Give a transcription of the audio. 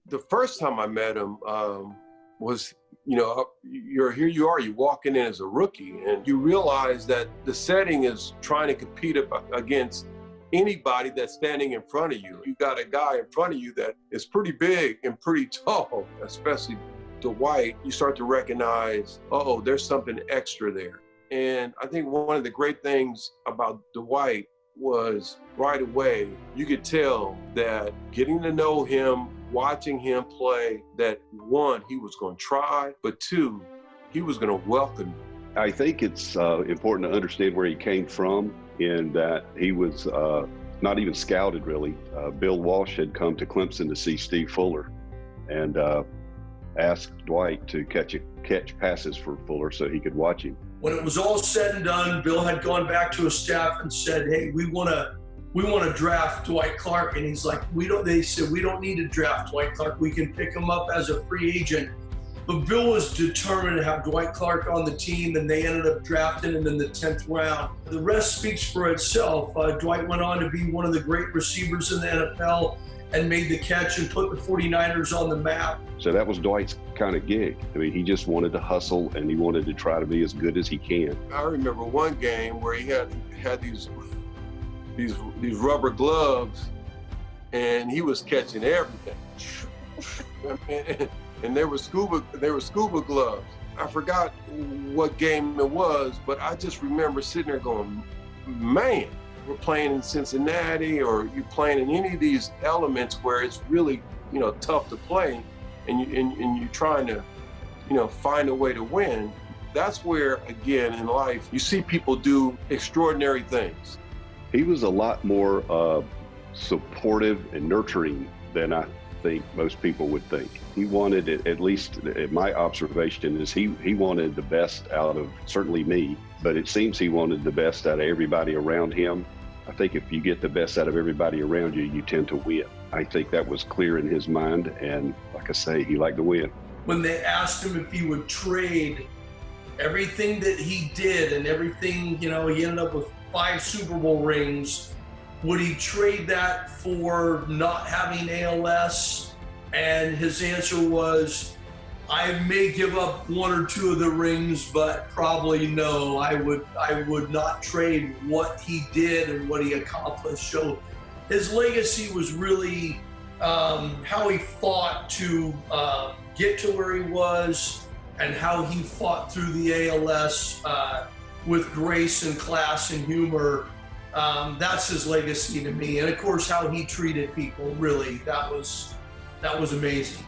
The first time I met him was, you walking in as a rookie, and you realize that the setting is trying to compete against anybody that's standing in front of you. You got a guy in front of you that is pretty big and pretty tall, especially Dwight. You start to recognize, there's something extra there. And I think one of the great things about Dwight was right away, you could tell that getting to know him, watching him play, that one, he was going to try, but two, he was going to welcome you. I think it's important to understand where he came from, in that he was not even scouted really. Bill Walsh had come to Clemson to see Steve Fuller and asked Dwight to catch passes for Fuller so he could watch him. When it was all said and done, Bill had gone back to his staff and said, "Hey, we want to draft Dwight Clark." And he's like, they said, "We don't need to draft Dwight Clark. We can pick him up as a free agent." But Bill was determined to have Dwight Clark on the team, and they ended up drafting him in the 10th round. The rest speaks for itself. Dwight went on to be one of the great receivers in the NFL and made the catch and put the 49ers on the map. So that was Dwight's kind of gig. I mean, he just wanted to hustle, and he wanted to try to be as good as he can. I remember one game where he had these rubber gloves, and he was catching everything. And they were scuba gloves. I forgot what game it was, but I just remember sitting there going, man, we're playing in Cincinnati, or you're playing in any of these elements where it's really, tough to play, and you're trying to, find a way to win. That's where, again, in life, you see people do extraordinary things. He was a lot more supportive and nurturing than I think most people would think. He wanted, at least my observation is, he wanted the best out of certainly me, but it seems he wanted the best out of everybody around him. I think if you get the best out of everybody around you, you tend to win. I think that was clear in his mind, and like I say, he liked to win. When they asked him if he would trade everything that he did and everything, he ended up with 5 Super Bowl rings, would he trade that for not having ALS? And his answer was, I may give up 1 or 2 of the rings, but probably no. I would not trade what he did and what he accomplished. So his legacy was really how he fought to get to where he was, and how he fought through the ALS with grace and class and humor. That's his legacy to me. And of course, how he treated people, really, that was amazing.